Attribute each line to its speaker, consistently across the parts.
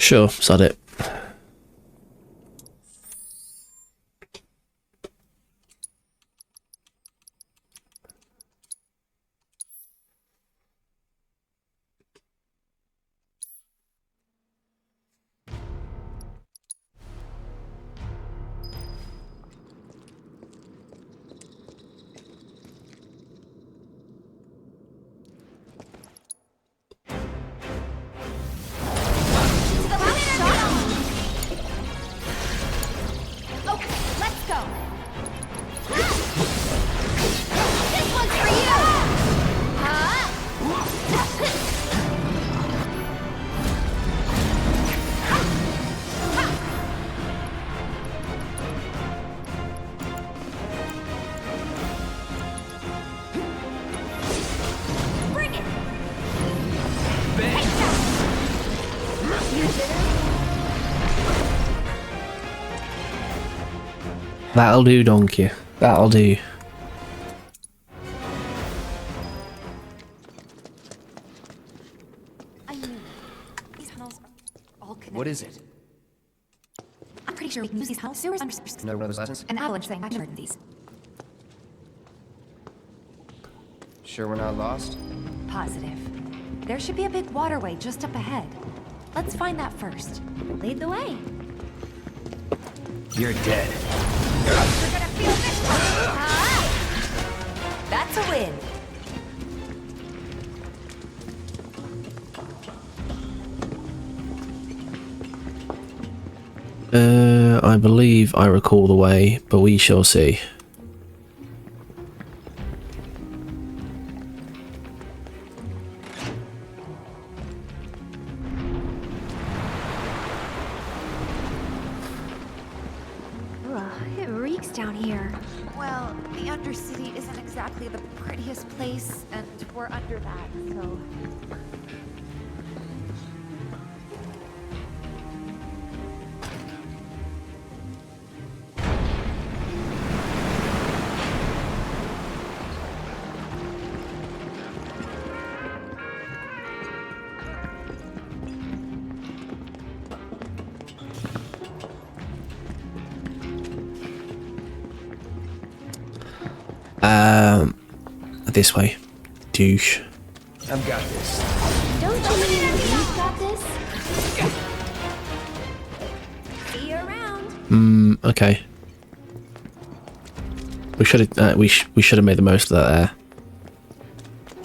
Speaker 1: Sure, sod it. That'll do, donkey. That'll do.
Speaker 2: I knew these tunnels are all connected.
Speaker 3: What is it?
Speaker 2: I'm pretty sure we can use these tunnels sewers under
Speaker 3: Another one of those lessons?
Speaker 2: an avalanche thing. I've never heard of these.
Speaker 3: Sure we're not lost?
Speaker 2: Positive. There should be a big waterway just up ahead. Let's find that first. Lead the way.
Speaker 3: You're dead.
Speaker 2: We're gonna feel this one. That's a win.
Speaker 1: I believe I recall the way, but we shall see.
Speaker 2: It reeks down here. Well, the Undercity isn't exactly the prettiest place, and we're under that, so...
Speaker 1: This way. Douche.
Speaker 3: I've got this.
Speaker 2: Don't you mean you've got this? See you around.
Speaker 1: Okay. We should have we should have made the most of that there.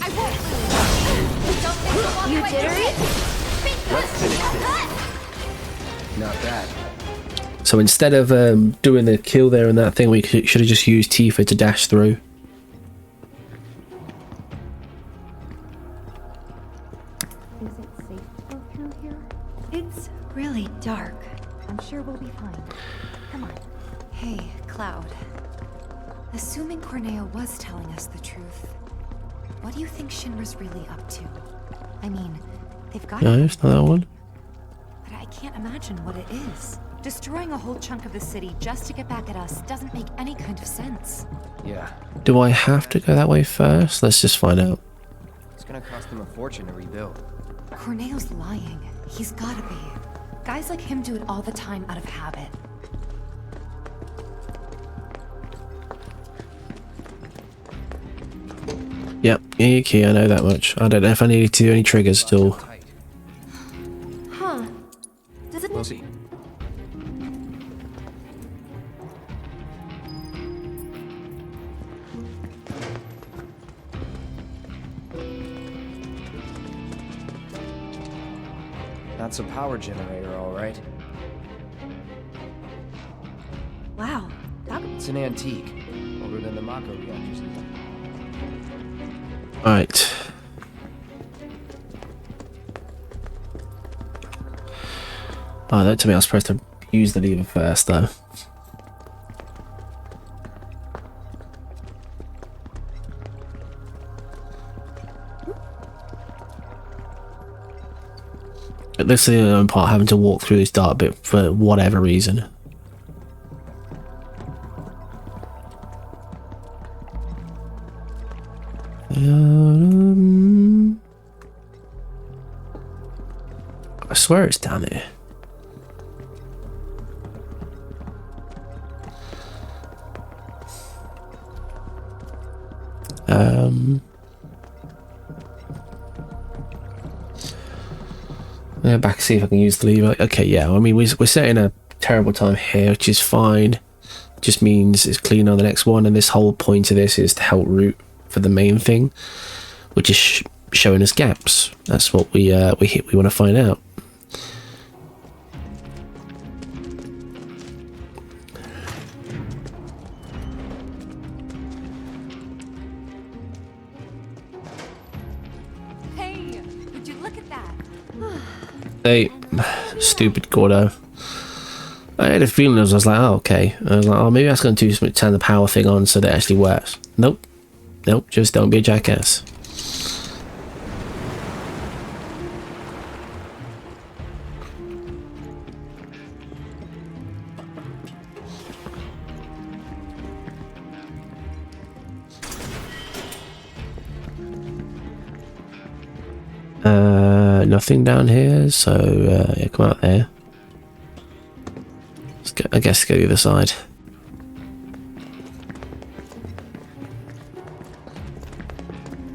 Speaker 2: I won't lose. Don't think you'll walk away. Jittery?
Speaker 3: Let's finish this. Not bad.
Speaker 1: So instead of doing the kill there and that thing, we should have just used Tifa to dash through.
Speaker 2: Is it safe to go through here? It's really dark. I'm sure we'll be fine. Come on. Hey, Cloud. Assuming Corneo was telling us the truth, what do you think Shinra's really up to? I mean, they've got
Speaker 1: No, it's not that one.
Speaker 2: but I can't imagine what it is. Destroying a whole chunk of the city just to get back at us doesn't make any kind of sense.
Speaker 3: Yeah.
Speaker 1: Do I have to go that way first? Let's just find out.
Speaker 3: It's gonna cost them a fortune to rebuild.
Speaker 2: Corneo's lying. He's gotta be. Guys like him do it all the time out of habit.
Speaker 1: Yep, key, I know that much. I don't know if I needed to do any triggers still.
Speaker 3: Tight.
Speaker 2: Huh. Does it...
Speaker 3: We'll see. That's a power generator, all right.
Speaker 2: Wow. That...
Speaker 3: It's an antique. Older than the Mako reactors.
Speaker 1: Alright. Oh, that to me I was supposed to use the lever first though. This is the only part, having to walk through this dark bit for whatever reason. I swear it's down here. Yeah, back, see if I can use the lever. Okay, yeah, I mean, we're setting a terrible time here, which is fine. Just means it's clean on the next one, and this whole point of this is to help route for the main thing, which is showing us gaps. That's what we want to find out.
Speaker 2: Hey, would you look at that?
Speaker 1: Hey, stupid Gordo. I had a feeling I was like, oh, okay. I was like, oh, maybe that's going to do something to turn the power thing on so that it actually works. Nope. Nope, just don't be a jackass. Nothing down here, so yeah, come out there. Let's go, I guess go the other side.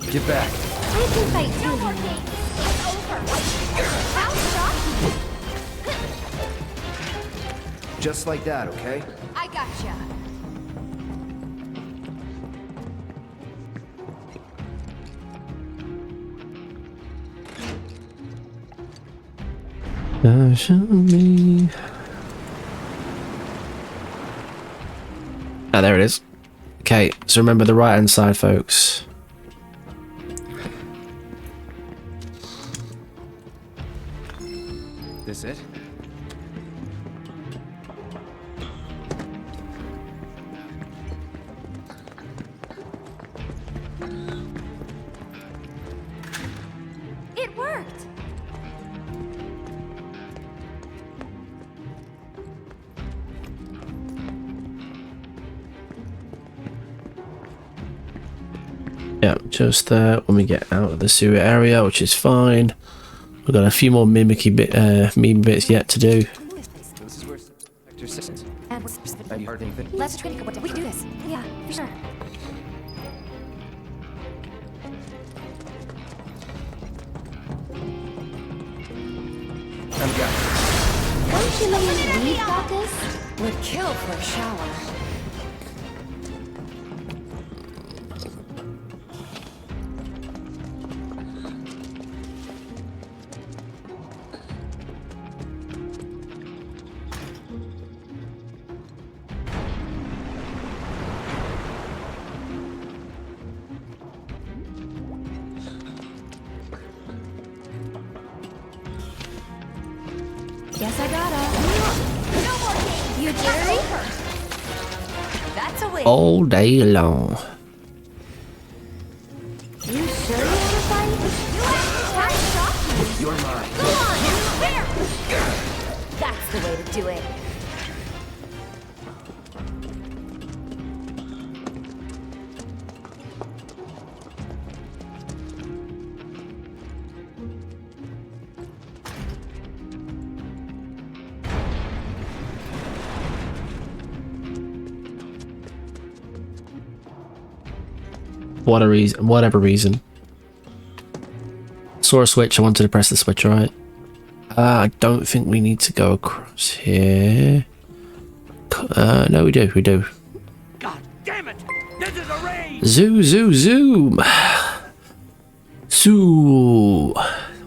Speaker 3: Get back.
Speaker 2: I can fight too. No more games. It's over. How shocking.
Speaker 3: Just like that, okay?
Speaker 2: I gotcha.
Speaker 1: Show me. Ah, there it is. Okay, so remember the right hand side, folks.
Speaker 3: This it?
Speaker 2: It worked.
Speaker 1: Yeah, just when we get out of the sewer area, which is fine. We've got a few more meme bits yet to do.
Speaker 3: This is where Sector 6 is.
Speaker 2: And
Speaker 3: Have you heard anything?
Speaker 2: let's training. We can do this. Yeah, for sure.
Speaker 3: I'm got it.
Speaker 2: Won't you let me lead, Bacchus? Would kill for a shower. Guess I gotta. No more games. You jittery? That's a win.
Speaker 1: All day long.
Speaker 2: You sure you wanna fight? You have to shock you.
Speaker 3: You're mine.
Speaker 2: Go on, there. That's the way to do it.
Speaker 1: Whatever reason. Saw a switch, I wanted to press the switch, right? I don't think we need to go across here. No, we do.
Speaker 4: God damn it! This is a raid!
Speaker 1: Zoom! Zoo!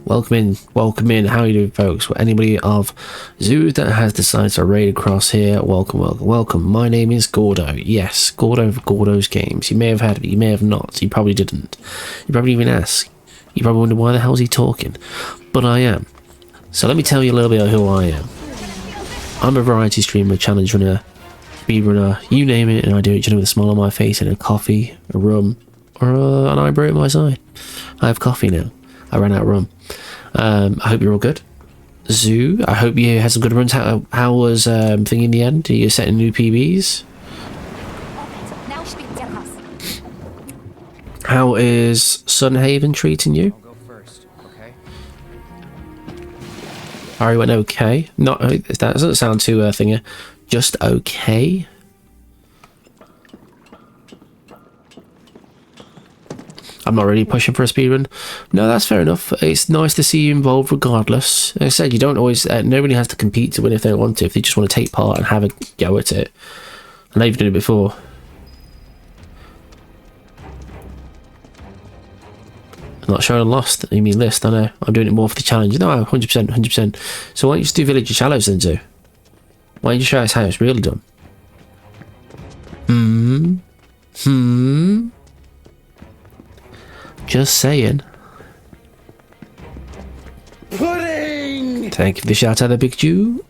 Speaker 1: Welcome in. How are you doing, folks? Well, anybody of Zoo that has decided to raid across here, welcome. My name is Gordo. Yes, Gordo of Gordo's Games. You may have heard of it, you may have not. You probably didn't. You probably even ask. You probably wonder, why the hell is he talking? But I am. So let me tell you a little bit of who I am. I'm a variety streamer, challenge runner, speedrunner, you name it, and I do it with a smile on my face and a coffee, a rum, or an eyebrow at my side. I have coffee now. I ran out of rum. I hope you're all good. Zoo, I hope you had some good runs. How was thing in the end? Are you setting new PBs?
Speaker 2: Now should be across.
Speaker 1: How is Sunhaven treating you?
Speaker 3: I'll go first, okay?
Speaker 1: Harry went okay. Not that doesn't sound too thingy. Just okay. I'm not really pushing for a speedrun. No, that's fair enough. It's nice to see you involved regardless. Like I said, you don't always, nobody has to compete to win if they don't want to. If they just want to take part and have a go at it. I know you've done it before. I'm not sure I'm lost. You mean list? I know. I'm doing it more for the challenge. No, 100%, 100%. So why don't you just do Village of Shadows then, too? Why don't you show us how it's really done? Just saying.
Speaker 4: Pudding!
Speaker 1: Thank you for the shout out there, Big Jew.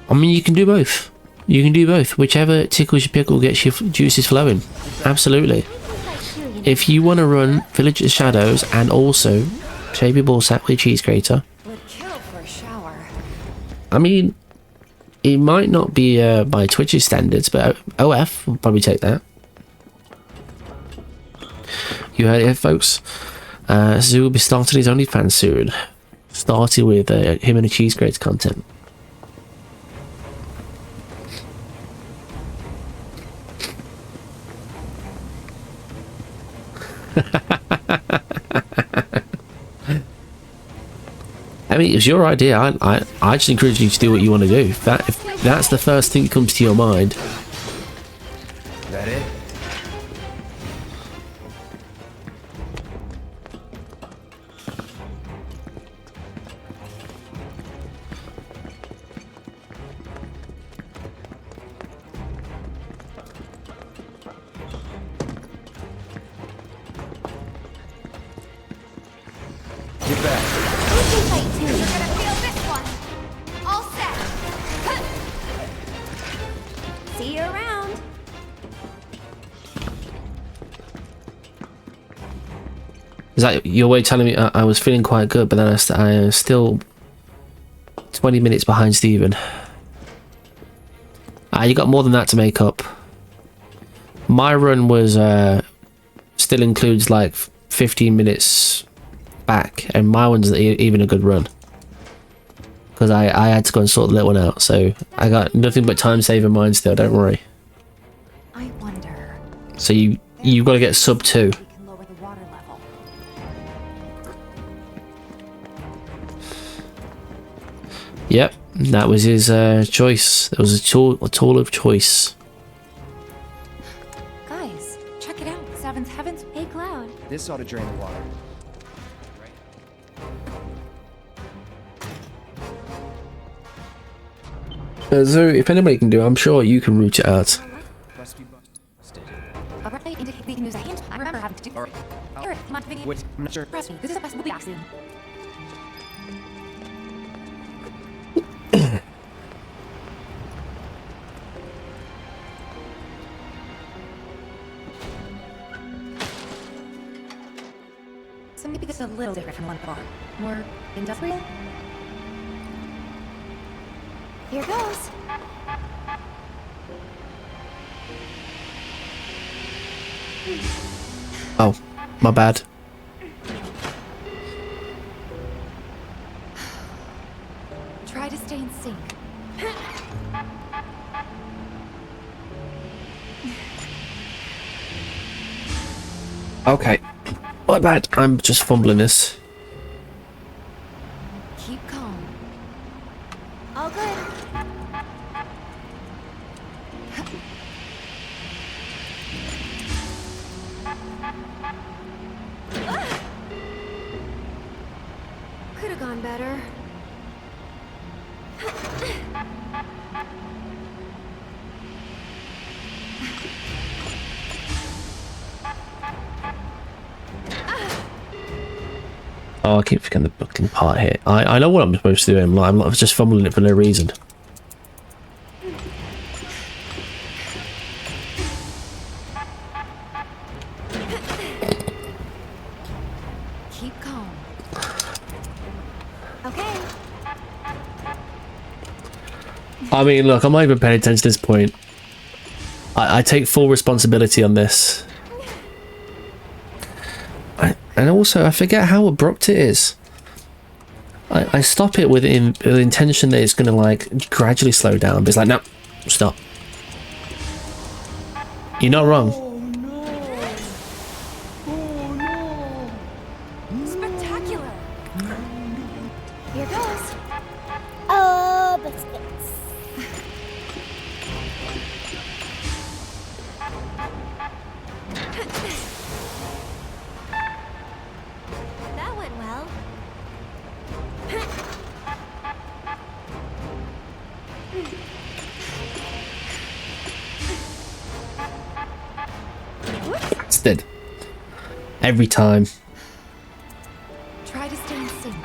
Speaker 1: I mean, you can do both. You can do both. Whichever tickles your pickle gets your juices flowing. Absolutely. If you want to run Village of Shadows and also shave your ball sack with a cheese grater,
Speaker 2: Would kill for a shower.
Speaker 1: I mean, it might not be by Twitch's standards, but OF will probably take that. You heard it, folks. Zoo will be starting his OnlyFans soon. Started with him and a cheese grater content. I mean, it's your idea. I just encourage you to do what you want to do. If that's the first thing that comes to your mind.
Speaker 3: That it? Get back.
Speaker 2: You're gonna feel this one. All set. See you around.
Speaker 1: Is that your way of telling me I was feeling quite good, but then I am still 20 minutes behind Steven. You got more than that to make up. My run was still includes like 15 minutes back, and my one's even a good run because I had to go and sort the little one out, so I got nothing but time saving mine still. Don't worry.
Speaker 2: I wonder.
Speaker 1: So you've got to get sub 2.
Speaker 2: We can lower the water level.
Speaker 1: Yep, that was his choice. It was a tool of choice.
Speaker 2: Guys, check it out. Seventh Heavens. Hey, Cloud.
Speaker 3: This ought to drain the water.
Speaker 1: So if anybody can do it, I'm sure you can root it out.
Speaker 3: Must be busted.
Speaker 2: Alright, indicate we can use a hint. I remember having to do.
Speaker 3: Alright.
Speaker 2: Here, come on, Vicky.
Speaker 3: Wait, I'm not sure.
Speaker 2: Trust me, this is a possible accident. So maybe this is a little different from one bar. More industrial? Here goes.
Speaker 1: Oh, my bad.
Speaker 2: Try to stay in sync.
Speaker 1: Okay, my bad. I'm just fumbling this.
Speaker 2: Keep calm. All good. Could have gone better.
Speaker 1: Oh, I keep forgetting the booking part here. I know what I'm supposed to do. I'm not just fumbling it for no reason.
Speaker 2: Keep calm. Okay.
Speaker 1: I mean, look, I'm not even paying attention to this point. I take full responsibility on this. And also, I forget how abrupt it is. I stop it with the intention that it's going to like gradually slow down, but it's like, no, stop. You're not wrong.
Speaker 2: Spectacular! Here goes.
Speaker 5: Oh, biscuits.
Speaker 2: That went well.
Speaker 1: Bastard. Every time.
Speaker 2: Try to stay in sync.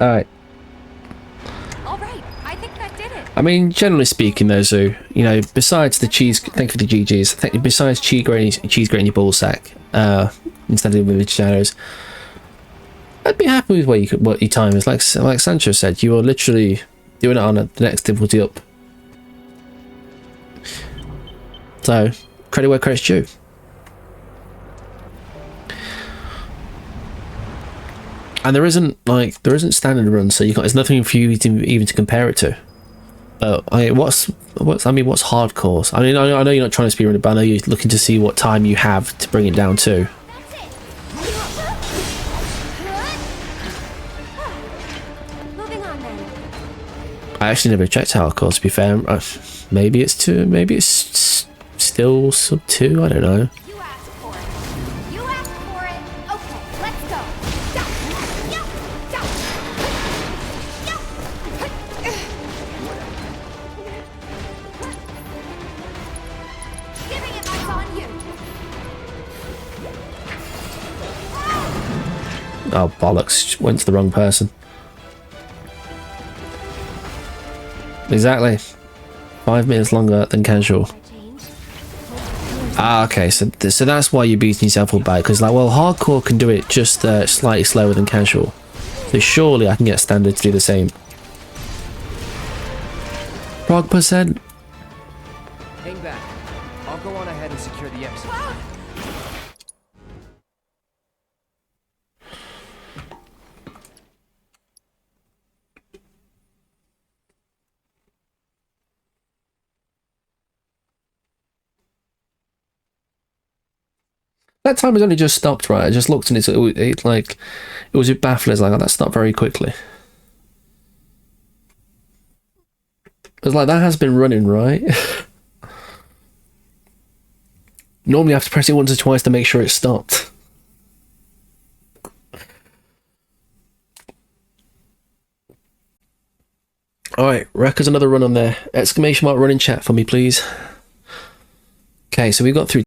Speaker 1: Alright.
Speaker 2: All right, I think that did it.
Speaker 1: I mean, generally speaking though, Zoo, you know, besides the cheese, thank you for the GGs, besides cheese grating your ball sack, instead of with shadows, I'd be happy with what your time is. Like Sancho said, you are literally doing it on the next difficulty up. So, credit where credit's due. And there isn't standard runs, so there's nothing for you to even to compare it to. But what's hardcore? I mean, I know you're not trying to speedrun it, but I know you're looking to see what time you have to bring it down to.
Speaker 2: Moving on then.
Speaker 1: I actually never checked hardcore, to be fair. Maybe it's still sub 2, I don't know.
Speaker 2: You asked for it. You asked for it. Okay, let's go. Stop. Yo. Stop. Yo. Giving it my on you.
Speaker 1: Oh bollocks! Went to the wrong person. Exactly. 5 minutes longer than casual. Ah, okay, so that's why you're beating yourself up by it, because like, well, hardcore can do it just slightly slower than casual, so surely I can get standard to do the same. Prog percent.
Speaker 3: Hang back. I'll go on ahead and secure the exit.
Speaker 1: That time has only just stopped, right? I just looked and it was a bit baffling. It's like, oh, that stopped very quickly. It's like, that has been running, right? Normally I have to press it once or twice to make sure it stopped. Alright, Wrecker's another run on there. Exclamation mark run in chat for me, please. Okay, so we got through